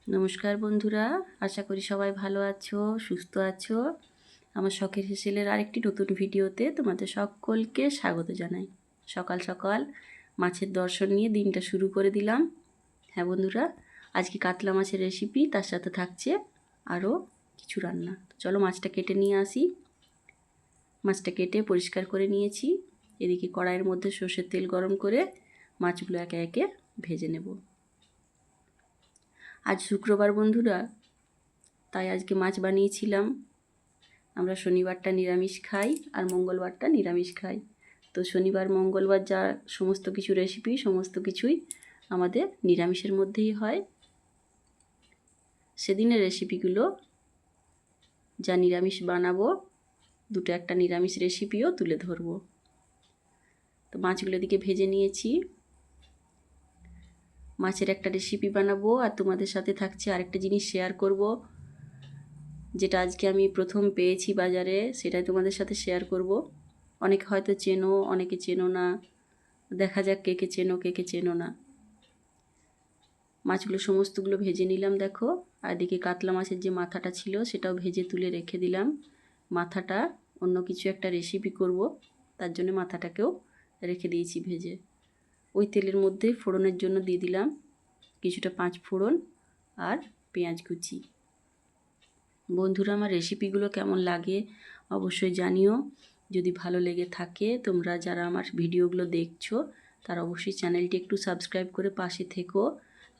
নমস্কার বন্ধুরা, আশা করি সবাই ভালো আছো, সুস্থ আছো। আমার শখের হেসেলের আরেকটি নতুন ভিডিওতে তোমাদের সকলকে স্বাগত জানাই। সকাল সকাল মাছের দর্শন নিয়ে দিনটা শুরু করে দিলাম। হ্যাঁ বন্ধুরা, আজকে কাতলা মাছের রেসিপি, তার সাথে থাকছে আরও কিছু রান্না। চলো মাছটা কেটে নিয়ে আসি। মাছটা কেটে পরিষ্কার করে নিয়েছি। এদিকে কড়াইয়ের মধ্যে সর্ষের তেল গরম করে মাছগুলো একে একে ভেজে নেব। আজ শুক্রবার বন্ধুরা, তাই আজকে মাছ বানিয়েছিলাম। আমরা শনিবারটা নিরামিষ খাই আর মঙ্গলবারটা নিরামিষ খাই। তো শনিবার মঙ্গলবার যা সমস্ত কিছু রেসিপি, সমস্ত কিছুই আমাদের নিরামিষের মধ্যেই হয়। সেদিনের রেসিপিগুলো যা নিরামিষ বানাবো, দুটো একটা নিরামিষ রেসিপিও তুলে ধরবো। তো মাছগুলো দিকে ভেজে নিয়েছি। মাছের একটা রেসিপি বানাবো আর তোমাদের সাথে থাকছে আরেকটা জিনিস শেয়ার করব, যেটা আজকে আমি প্রথম পেয়েছি বাজারে, সেটাই তোমাদের সাথে শেয়ার করব। অনেকে হয়তো চেনো, অনেকে চেনো না। দেখা যাক কে কে চেনো, কে কে চেনো না। মাছগুলো সমস্তগুলো ভেজে নিলাম দেখো। আর এদিকে কাতলা মাছের যে মাথাটা ছিল সেটাও ভেজে তুলে রেখে দিলাম। মাথাটা অন্য কিছু একটা রেসিপি করব, তার জন্য মাথাটাকেও রেখে দিয়েছি ভেজে। ওই তেলের মধ্যে ফোড়নের জন্য দিয়ে দিলাম কিছুটা 5 ফোড়ন আর পেঁয়াজ কুচি। বন্ধুরা, আমার রেসিপিগুলো কেমন লাগে অবশ্যই জানিও। যদি ভালো লেগে থাকে, তোমরা যারা আমার ভিডিওগুলো দেখছো তারা অবশ্যই চ্যানেলটি একটু সাবস্ক্রাইব করে পাশে থেকো,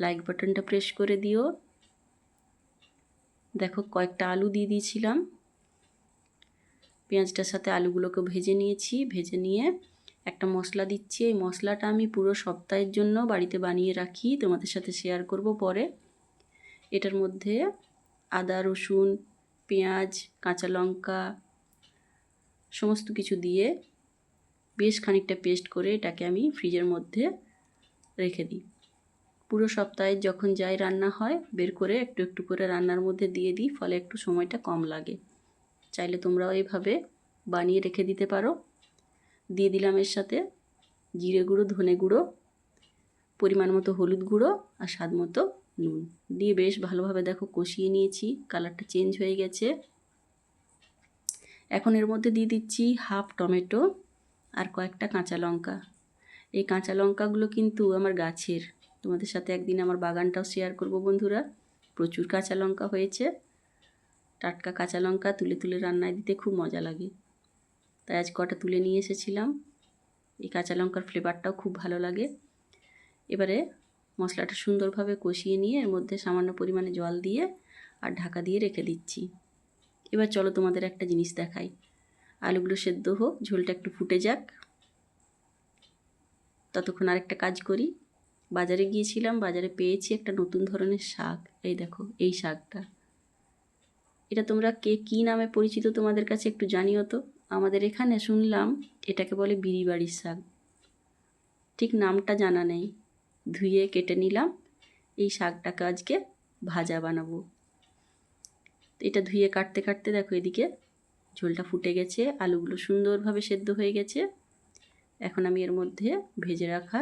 লাইক বাটনটা প্রেস করে দিও। দেখো কয়েকটা আলু দিয়ে দিয়েছিলাম। পেঁয়াজটার সাথে আলুগুলোকে ভেজে নিয়েছি। ভেজে নিয়ে একটা মশলা দিচ্ছি। এই মশলাটা আমি পুরো সপ্তাহের জন্য বাড়িতে বানিয়ে রাখি, তোমাদের সাথে শেয়ার করব পরে। এটার মধ্যে আদা, রসুন, পেঁয়াজ, কাঁচা লঙ্কা সমস্ত কিছু দিয়ে বেশ খানিকটা পেস্ট করে এটাকে আমি ফ্রিজের মধ্যে রেখে দিই। পুরো সপ্তাহে যখন যাই রান্না হয় বের করে একটু একটু করে রান্নার মধ্যে দিয়ে দিই, ফলে একটু সময়টা কম লাগে। চাইলে তোমরাও এইভাবে বানিয়ে রেখে দিতে পারো। দিয়ে দিলাম এর সাথে জিরে গুঁড়ো, ধনে গুঁড়ো, পরিমাণ মতো হলুদ গুঁড়ো আর স্বাদ মতো নুন দিয়ে বেশ ভালোভাবে দেখো কষিয়ে নিয়েছি। কালারটা চেঞ্জ হয়ে গেছে। এখন এর মধ্যে দিয়ে দিচ্ছি হাফ টমেটো আর কয়েকটা কাঁচা লঙ্কা। এই কাঁচা লঙ্কাগুলো কিন্তু আমার গাছের। তোমাদের সাথে একদিন আমার বাগানটাও শেয়ার করব বন্ধুরা। প্রচুর কাঁচা লঙ্কা হয়েছে। টাটকা কাঁচা লঙ্কা তুলে তুলে রান্নায় দিতে খুব মজা লাগে, তাই আজ কটা তুলে নিয়ে এসেছিলাম। এই কাঁচা লঙ্কার ফ্লেভারটাও খুব ভালো লাগে। এবারে মশলাটা সুন্দরভাবে কষিয়ে নিয়ে এর মধ্যে সামান্য পরিমাণে জল দিয়ে আর ঢাকা দিয়ে রেখে দিচ্ছি। এবার চলো তোমাদের একটা জিনিস দেখাই। আলুগুলো সেদ্ধ হোক, ঝোলটা একটু ফুটে যাক, ততক্ষণ আরেকটা কাজ করি। বাজারে গিয়েছিলাম, বাজারে পেয়েছি একটা নতুন ধরনের শাক। এই দেখো এই শাকটা, এটা তোমরা কে কী নামে পরিচিত তোমাদের কাছে একটু জানিও তো। আমাদের এখানে শুনলাম এটাকে বলে বিড়িবাড়ির শাক, ঠিক নামটা জানা নেই। ধুয়ে কেটে নিলাম। এই শাকটাকে আজকে ভাজা বানাবো। এটা ধুয়ে কাটতে কাটতে দেখো এদিকে ঝোলটা ফুটে গেছে, আলুগুলো সুন্দরভাবে সেদ্ধ হয়ে গেছে। এখন আমি এর মধ্যে ভেজে রাখা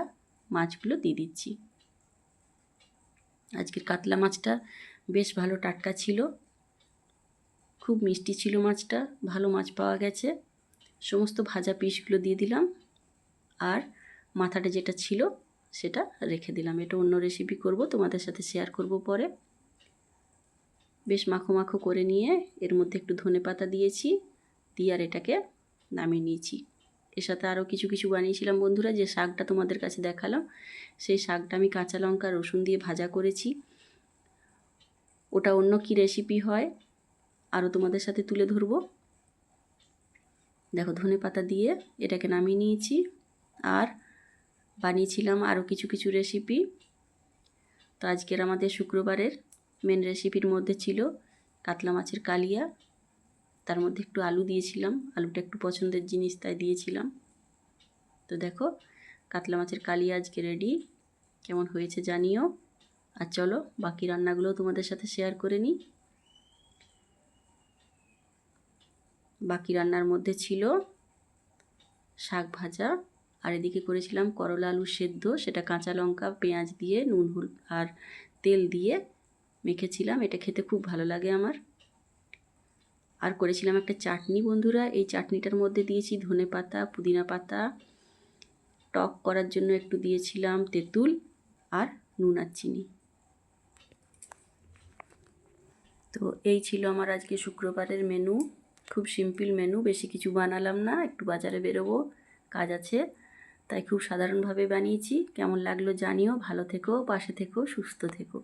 মাছগুলো দিয়ে দিচ্ছি। আজকের কাতলা মাছটা বেশ ভালো টাটকা ছিল, খুব মিষ্টি ছিল মাছটা, ভালো মাছ পাওয়া গেছে। সমস্ত ভাজা পিসগুলো দিয়ে দিলাম আর মাথাটা যেটা ছিল সেটা রেখে দিলাম। এটা অন্য রেসিপি করব, তোমাদের সাথে শেয়ার করব পরে। বেশ মাখো মাখো করে নিয়ে এর মধ্যে একটু ধনেপাতা দিয়েছি, দিয়ে আর এটাকে নামিয়ে নিয়েছি। এর সাথে আরও কিছু কিছু বানিয়েছিলাম বন্ধুরা। যে শাকটা তোমাদের কাছে দেখালাম, সেই শাকটা আমি কাঁচা লঙ্কা রসুন দিয়ে ভাজা করেছি। ওটা অন্য কি রেসিপি হয় আরও তোমাদের সাথে তুলে ধরবো। দেখো ধনেপাতা দিয়ে এটাকে নামিয়ে নিয়েছি। আর বানিয়েছিলাম আরও কিছু কিছু রেসিপি। তো আজকের আমাদের শুক্রবারের মেন রেসিপির মধ্যে ছিল কাতলা মাছের কালিয়া। তার মধ্যে একটু আলু দিয়েছিলাম, আলুটা একটু পছন্দের জিনিস তাই দিয়েছিলাম। তো দেখো কাতলা মাছের কালিয়া আজকে রেডি। কেমন হয়েছে জানিও। আর চলো বাকি রান্নাগুলো তোমাদের সাথে শেয়ার করে নিই। বাকি রান্নার মধ্যে ছিল শাক ভাজা, আর এদিকে করেছিলাম করলা আলু সেদ্ধ। সেটা কাঁচা লঙ্কা পেঁয়াজ দিয়ে নুন আর তেল দিয়ে মেখেছিলাম। এটা খেতে খুব ভালো লাগে আমার। আর করেছিলাম একটা চাটনি বন্ধুরা। এই চাটনিটার মধ্যে দিয়েছি ধনেপাতা, পুদিনা পাতা, টক করার জন্য একটু দিয়েছিলাম তেঁতুল আর নুন আর চিনি। তো এই ছিল আমার আজকে শুক্রবারের মেনু। খুব সিম্পল মেনু, বেশি কিছু বানালাম না। একটু বাজারে বেরোবো, কাজ আছে, তাই খুব সাধারণভাবে বানিয়েছি। কেমন লাগলো জানিও। ভালো থেকো, পাশে থেকো, সুস্থ থেকো।